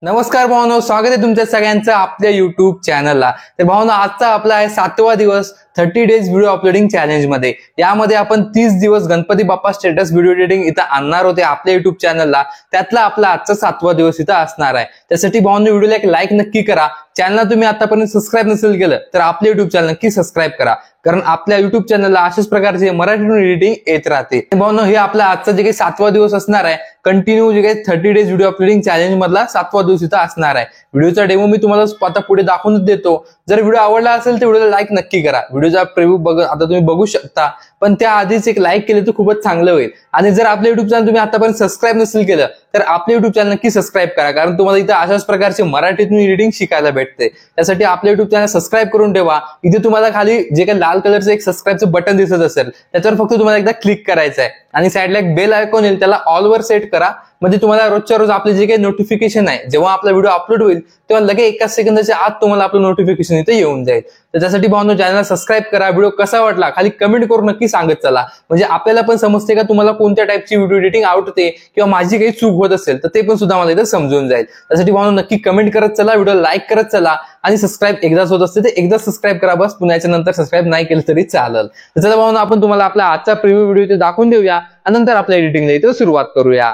नमस्कार भावनो, स्वागत आहे तुमच्या सगळ्यांचं आपल्या युट्यूब चॅनलला। तर भावनो, आजचा आपला आहे 7वा दिवस 30 डेज व्हिडिओ अपलोडिंग चॅलेंज मध्ये। यामध्ये आपण 30 दिवस Ganpati Bappa status video editing इथं आणणार होते आपल्या युट्यूब चॅनलला। त्यातला आपला आजचा 7वा दिवस इथं असणार आहे। त्यासाठी भावनो, व्हिडिओला एक लाईक नक्की करा। चॅनलला तुम्ही आतापर्यंत सबस्क्राइब नसेल केलं तर आपल्या युट्यूब चॅनल नक्की सबस्क्राइब करा, कारण आपल्या युट्यूब चॅनलला अशाच प्रकारचे मराठीतून एडिटिंग येत राहते। भावनो, हे आपला आजचा जे काही 7वा दिवस असणार आहे, कंटिन्यू जे काही 30 डेज व्हिडिओ अपलोडिंग चॅलेंज मधला 7वा दिवस इथं असणार आहे। व्हिडिओचा डेमो मी तुम्हाला आता पुढे दाखवून देतो। जर व्हिडिओ आवडला असेल तर व्हिडिओला लाईक नक्की करा। व्हिडिओचा प्रिव्ह्यू आता तुम्ही बघू शकता, पण त्याआधीच एक लाईक केले तर खूपच चांगलं होईल। आणि जर आपल्या युट्यूब चॅनल तुम्ही आतापर्यंत सबस्क्राइब नसेल केलं तर आपल्या युट्यूब चॅनल नक्की सबस्क्राइब करा, कारण तुम्हाला इथं अशाच प्रकारचे मराठीतून एडिटिंग शिकायला भेटते। त्यासाठी आपल्या युट्यूब चॅनल सबस्क्राइब करून ठेवा। इथे तुम्हाला खाली जे काही लाल कलरचं एक सबस्क्राइबचं बटन दिसत असेल त्याच्यावर फक्त तुम्हाला एकदा क्लिक करायचं आहे आणि साईडला एक बेल आयकॉन येईल, त्याला ऑल वर सेट करा। म्हणजे तुम्हाला रोजच्या रोज आपले जे काही नोटिफिकेशन आहे, जेव्हा आपला व्हिडिओ अपलोड होईल तेव्हा लगेच 1 सेकंदाच्या आत तुम्हाला आपलं नोटिफिकेशन इथे येऊन जाईल। तर त्यासाठी भावनो, चॅनल सबस्क्राइब करा। व्हिडिओ कसा वाटला खाली कमेंट करून नक्की सांगत चला, म्हणजे आपल्याला पण समजते का तुम्हाला कोणत्या टाईपची व्हिडिओ एडिटिंग आवडते किंवा माझी काही चूक होत असेल तर ते पण सुद्धा मला इथे समजून जाईल। त्यासाठी भावनो, नक्की कमेंट करत चला, व्हिडिओ लाईक करत चला आणि सबस्क्राइब एकदाच होत असते तर एकदा सबस्क्राइब करा बस, पुन्हा नंतर सबस्क्राइब नाही केलं तरी चालेल। तर चला भावनो, आपण तुम्हाला आपला आजचा प्रिव्ह्यू व्हिडिओ इथे दाखवून देऊया आणि नंतर आपल्या एडिटिंगला इथे सुरुवात करूया।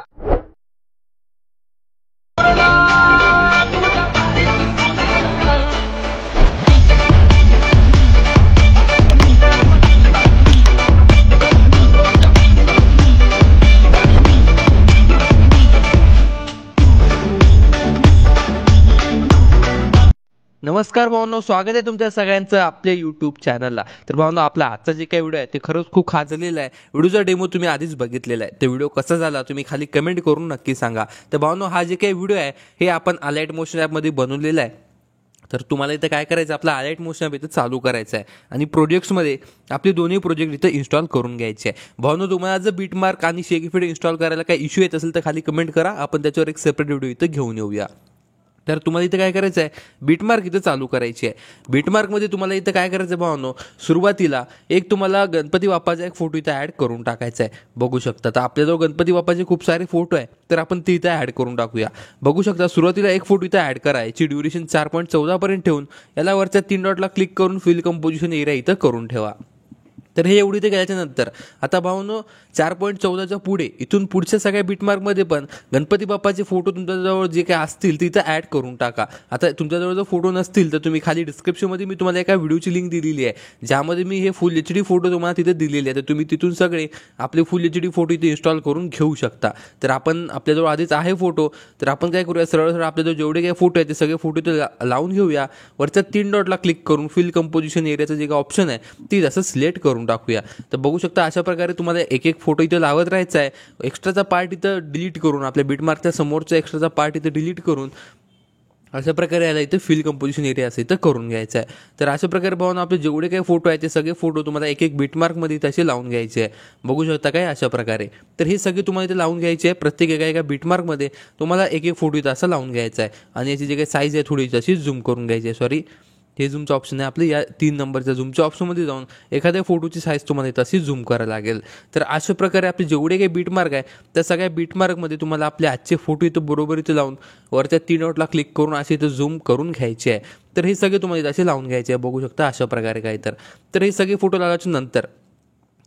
नमस्कार भावनो, स्वागत आहे तुमच्या सगळ्यांचं आपल्या युट्यूब चॅनलला। तर भावनो, आपला आजचा जे काही व्हिडिओ आहे ते खरंच खूप खास झालेला आहे। व्हिडिओचा डेमो तुम्ही आधीच बघितलेला आहे, ते व्हिडिओ कसा झाला तुम्ही खाली कमेंट करून नक्की सांगा। तर भावनो, हा जे काही व्हिडिओ आहे हे आपण अलाइट मोशन ॲपमध्ये बनवलेला आहे। तर तुम्हाला इथं काय करायचं, आपला अलाइट मोशन ॲप इथं चालू करायचं आहे आणि प्रोजेक्ट्समध्ये आपले दोन्ही प्रोजेक्ट इथं इन्स्टॉल करून घ्यायचे आहे। भावनो, तुम्हाला जर बीटमार्क आणि शेकीफीड इन्स्टॉल करायला काही इश्यू येत असेल तर खाली कमेंट करा, आपण त्याच्यावर एक सेपरेट व्हिडिओ इथं घेऊन येऊया। तर तुम्हाला इथं काय करायचं आहे, बीटमार्क इथं चालू करायची आहे। बीटमार्कमध्ये तुम्हाला इथं काय करायचं आहे भावनो, सुरुवातीला एक तुम्हाला गणपती बाप्पाचा एक फोटो इथं ॲड करून टाकायचा आहे। बघू शकता, तर आपल्याजवळ गणपती बाप्पाचे खूप सारे फोटो आहे, तर आपण ते इथं ॲड करून टाकूया। बघू शकता, सुरुवातीला एक फोटो इथं ॲड करा, याची ड्युरेशन 4.14 पर्यंत ठेवून याला वरच्या 3 डॉटला क्लिक करून फिल कंपोजिशन एरिया इथं करून ठेवा। तर हे एवढी ते केल्याच्या नंतर आता भावनो, 4.14च्या पुढे इथून पुढच्या सगळ्या बीटमार्कमध्ये पण गणपती बाप्पाचे फोटो तुमच्याजवळ जे काही असतील तिथं ॲड करून टाका। आता तुमच्याजवळ जर फोटो नसतील तर तुम्ही खाली डिस्क्रिप्शनमध्ये मी तुम्हाला एका व्हिडिओची लिंक दिलेली आहे, ज्यामध्ये मी हे फुल HD फोटो तुम्हाला तिथे दिलेले आहे। तर तुम्ही तिथून सगळे आपले फुल HD फोटो इथे इन्स्टॉल करून घेऊ शकता। तर आपण आपल्याजवळ आधीच आहे फोटो, तर आपण काय करूया, सरळ सरळ आपल्याजवळ जेवढे काही फोटो आहेत ते सगळे फोटो इथे लावून घेऊया। वरच्या 3 डॉटला क्लिक करून फिल कंपोजिशन एरियाचं जे काही ऑप्शन आहे ती जसं सिलेक्ट करून टाकूया। तर बघू शकता, अशा प्रकारे तुम्हाला एक एक फोटो इथं लावत राहायचा आहे। एक्स्ट्राचा पार्ट इथं डिलीट करून, आपल्या बीटमार्कच्या समोरचा एक्स्ट्राचा पार्ट इथं डिलीट करून अशा प्रकारे याला इथं फिल कंपोजिशन एरिया असं इथं करून घ्यायचं आहे। तर अशा प्रकारे भावना, आपले जेवढे काही फोटो आहेत ते सगळे फोटो तुम्हाला एक एक बीटमार्कमध्ये तसे लावून घ्यायचे आहे। बघू शकता काय, अशा प्रकारे। तर हे सगळे तुम्हाला इथे लावून घ्यायचे आहे। प्रत्येक एका बीटमार्कमध्ये तुम्हाला एक एक फोटो इथं असं लावून घ्यायचा आहे आणि याची जे काही साईज आहे थोडी तशी झूम करून घ्यायची आहे। सॉरी, हे झूमचं ऑप्शन आहे आपलं, या 3 नंबरच्या झूमच्या ऑप्शनमध्ये जाऊन एखाद्या फोटोची साईज तुम्हाला तशी झूम करायला लागेल। तर अशा प्रकारे आपले जेवढे काही बीटमार्क आहे त्या सगळ्या बीटमार्कमध्ये तुम्हाला आपले आजचे फोटो इथं बरोबर इथं लावून वरच्या 3 डॉटला क्लिक करून असे इथं झूम करून घ्यायचे आहे। तर हे सगळे तुम्हाला असे लावून घ्यायचे आहे। बघू शकता अशा प्रकारे काय। तर हे सगळे फोटो लावल्याच्या नंतर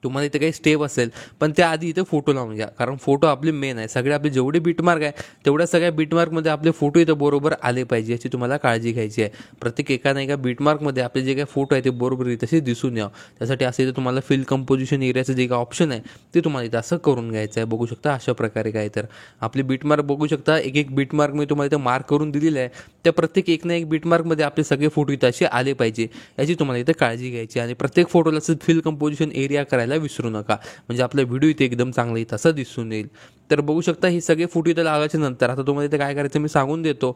तुम्हाला इथे काही स्टेप असेल, पण त्याआधी इथे फोटो लावून घ्या, कारण फोटो आपले मेन आहे। सगळे आपले जेवढे बीटमार्क आहे तेवढ्या सगळ्या बीटमार्कमध्ये आपले फोटो इथं बरोबर आले पाहिजे याची तुम्हाला काळजी घ्यायची आहे। प्रत्येक एका ना एका बीटमार्कमध्ये आपले जे काही फोटो आहे ते बरोबर तसे दिसून यावं, त्यासाठी असं इथं तुम्हाला फिल कंपोजिशन एरियाचं जे काही ऑप्शन आहे ते तुम्हाला इथं असं करून घ्यायचं आहे। बघू शकता अशा प्रकारे काय। तर आपले बीटमार्क बघू शकता, एक एक बीटमार्क मी तुम्हाला इथं मार्क करून दिलेलं आहे। त्या प्रत्येक एक ना एक बीटमार्कमध्ये आपले सगळे फोटो इथं असे आले पाहिजे याची तुम्हाला इथं काळजी घ्यायची आणि प्रत्येक फोटोला असं फिल कंपोजिशन एरिया करायला विसरू नका, म्हणजे आपला व्हिडिओ इथे एकदम चांगला इथं असं दिसून येईल। तर बघू शकता, हे सगळे फोटो इथं लावायच्या नंतर आता तुम्हाला इथं काय करायचं मी सांगून देतो।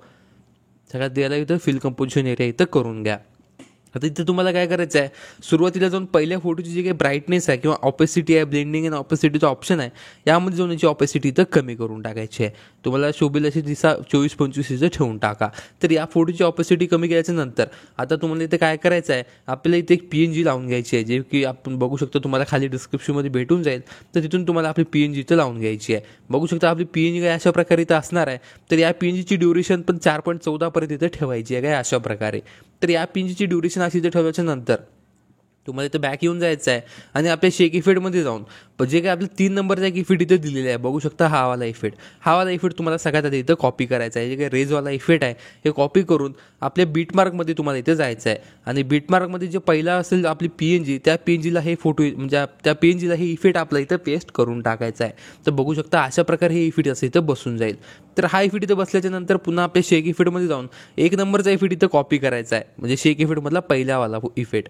सगळ्यात द्यायला इथं फिल कंपोजिशन एरिया इथं करून घ्या। आता इथे तुम्हाला काय करायचं आहे, सुरुवातीला जाऊन पहिल्या फोटोची जी काही ब्राईटनेस आहे किंवा ऑपेसिटी आहे, ब्लेंडिंग अँड ऑपेसिटीचा ऑप्शन आहे, यामध्ये जाऊन याची ऑपेसिटी इथं कमी करून टाकायची आहे. तुम्हाला शोभेल अशी दिसा 24-25 इथं ठेवून टाका. तर या फोटोची ऑपेसिटी कमी केल्याच्या नंतर आता तुम्हाला इथे काय करायचं आहे, आपल्याला इथे एक PNG लावून घ्यायची आहे, जे की आपण बघू शकतो तुम्हाला खाली डिस्क्रिप्शनमध्ये भेटून जाईल. तर तिथून तुम्हाला आपली PNG इथं लावून घ्यायची आहे. बघू शकता आपली PNG काय अशा प्रकारे इथं असणार आहे. तर या PNGची ड्युरेशन पण 4.14 पर्यंत इथं ठेवायची आहे काय अशा प्रकारे. तर या PNGची ड्युरेशन अशी इथे ठेवल्याच्या नंतर तुम्हाला इथं बॅक येऊन जायचं आहे आणि आपल्या शेक इफेक्टमध्ये जाऊन जे काय आपलं 3 नंबरचा एक इफेक्ट इथं दिलेला आहे, बघू शकता हा वाला इफेक्ट तुम्हाला सगळ्यात आधी इथं कॉपी करायचा आहे. जे काही रेजवाला इफेक्ट आहे हे कॉपी करून आपल्या बीटमार्कमध्ये तुम्हाला इथं जायचं आहे आणि बीटमार्कमध्ये जे पहिला असेल आपली PNG, त्या PNGला हे फोटो म्हणजे त्या PNGला हे इफेक्ट आपला इथं पेस्ट करून टाकायचा आहे. तर बघू शकता अशा प्रकारे हे इफेक्ट असं इथं बसून जाईल. तर हा इफेक्ट इथं बसल्याच्या नंतर पुन्हा आपल्या शेक इफेक्टमध्ये जाऊन 1 नंबरचा इफेक्ट इथं कॉपी करायचा आहे, म्हणजे शेक इफेक्टमधला पहिलावाला इफेक्ट.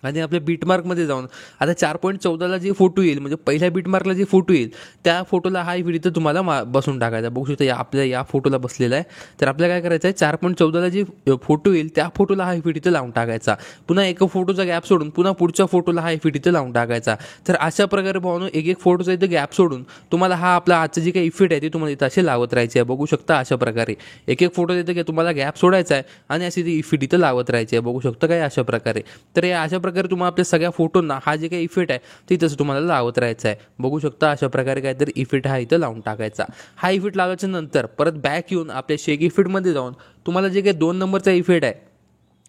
आणि आपल्या बीटमार्कमध्ये जाऊन आता 4.14ला जे फोटो येईल, म्हणजे पहिल्या बीटमार्कला जे फोटो येईल त्या फोटोला हा इफेक्ट इथं तुम्हाला बसून टाकायचा. बघू शकता आपल्या या फोटोला बसलेला आहे. तर आपल्याला काय करायचं आहे, 4.14ला जे फोटो येईल त्या फोटोला हा इफेक्ट इथं लावून टाकायचा. पुन्हा एका फोटोचा गॅप सोडून पुन्हा पुढच्या फोटोला हा इफेक्ट इथं लावून टाकायचा. तर अशा प्रकारे भावनो एक फोटोचा इथं गॅप सोडून तुम्हाला हा आपला आजचं जे काही इफेक्ट आहे ते तुम्हाला इथं असे लावत राहायचे आहे. बघू शकता अशा प्रकारे एक फोटो इथं की तुम्हाला गॅप सोडायचा आहे आणि अशी ती इफेक्ट इथं लावत राहायची आहे. बघू शकता काय अशा प्रकारे. तर या अशा प्रकारे तुम्हाला आपल्या सगळ्या फोटोंना हा जे काही इफेक्ट आहे ते तसं तुम्हाला लावत राहायचं आहे. बघू शकता अशा प्रकारे काहीतरी इफेक्ट हा इथं लावून टाकायचा. हा इफेक्ट लावल्याच्या नंतर परत बॅक येऊन आपल्या शेक इफेक्टमध्ये जाऊन तुम्हाला जे काही 2 नंबरचा इफेक्ट आहे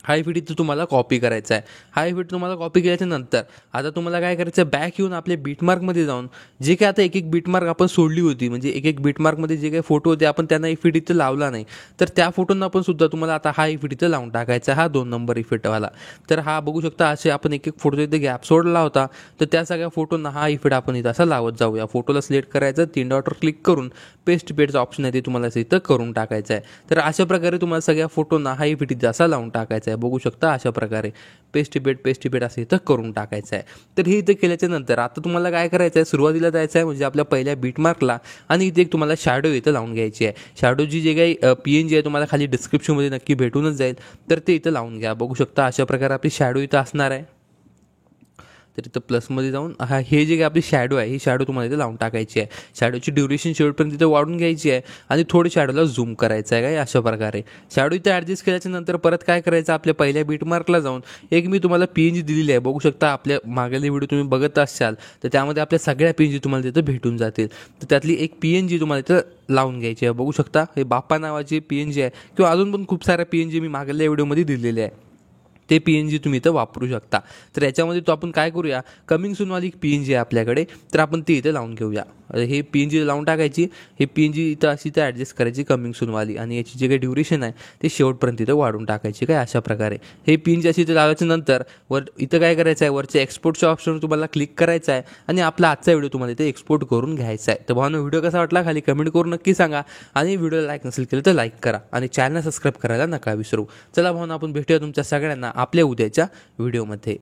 हा इफेक्ट इथं तुम्हाला कॉपी करायचा आहे. हा इफेक्ट तुम्हाला कॉपी केल्याच्या नंतर आता तुम्हाला काय करायचं आहे, बॅक येऊन आपल्या बीटमार्कमध्ये जाऊन जे काही आता एक बीटमार्क आपण सोडली होती, म्हणजे एक बीटमार्कमध्ये जे काही फोटो होते आपण त्यांना इफेक्ट इथं लावला नाही, तर त्या फोटोंना पण सुद्धा तुम्हाला आता हा इफेक्ट इथं लावून टाकायचा हा 2 नंबर इफेक्टवाला. तर हा बघू शकता असे आपण एक फोटो इथे गॅप सोडला होता, तर त्या सगळ्या फोटोंना हा इफेक्ट आपण इथं असा लावत जाऊया. फोटोला सिलेक्ट करायचं, 3 डॉटवर क्लिक करून पेस्ट पेडचा ऑप्शन आहे ते तुम्हाला असं इथं करून टाकायचं आहे. तर अशा प्रकारे तुम्हाला सगळ्या फोटोंना हा इफेक्ट इथं असा लावून टाकायचा आहे. बघू शकता अशा प्रकारे पेस्ट पेड असं इथं करून टाकायचं आहे. तर हे इथं केल्याच्या नंतर आता तुम्हाला काय करायचं आहे, सुरुवातीला जायचं आहे म्हणजे आपल्या पहिल्या बीटमार्कला आणि इथे एक तुम्हाला शॅडो इथं लावून घ्यायची आहे. शॅडोची जे काही PNG आहे तुम्हाला खाली डिस्क्रिप्शनमध्ये नक्की भेटूनच जाईल, तर ते इथं लावून घ्या. बघू शकता अशा प्रकारे आपली शॅडो इथं असणार आहे. तर इथं प्लसमध्ये जाऊन हे जे काही आपली शॅडो आहे ही शॅडो तुम्हाला इथे लावून टाकायची आहे. शॅडोची ड्युरेशन शेवटपर्यंत तिथे वाढून घ्यायची आहे आणि थोडी शॅडोला झूम करायचं आहे काय अशा प्रकारे. शॅडो इथे ॲडजस्ट केल्याच्या नंतर परत काय करायचं, आपल्या पहिल्या बीटमार्कला जाऊन एक मी तुम्हाला PNG दिलेली आहे. बघू शकता आपल्या मागील व्हिडिओ तुम्ही बघत असाल तर त्यामध्ये आपल्या सगळ्या PNG तुम्हाला तिथं भेटून जातील. तर त्यातली एक PNG तुम्हाला इथं लावून घ्यायची आहे. बघू शकता हे बाप्पा नावाची PNG आहे किंवा अजून पण खूप साऱ्या PNG मी मागल्या व्हिडिओमध्ये दिलेले आहे. ते PNG तुम्ही इथं वापरू शकता. तर याच्यामध्ये तो आपण काय करूया, कमिंग सूनवाली PNG आहे आपल्याकडे, तर आपण ती इथे लावून घेऊया. हे PNG लावून टाकायची, हे PNG इथं अशी इथं ॲडजस्ट करायची कमिंग सूनवाली आणि याची जे काही ड्युरेशन आहे ते शेवटपर्यंत इथं वाढून टाकायची काय अशा प्रकारे. हे PNG अशी इथं लावायच्या नंतर इथं काय करायचं आहे, वरच्या एक्सपोर्टच्या ऑप्शनवर तुम्हाला क्लिक करायचं आहे आणि आपला आजचा व्हिडिओ तुम्हाला इथे एक्सपोर्ट करून घ्यायचा आहे. तर भावांनो व्हिडिओ कसा वाटला खाली कमेंट करून नक्की सांगा आणि व्हिडिओला लाईक नसेल केलं तर लाईक करा आणि चॅनल सबस्क्राईब करायला नका विसरू. चला भावांनो आपण भेटूया तुमच्या सगळ्यांना आपल्या उद्याच्या व्हिडिओमध्ये.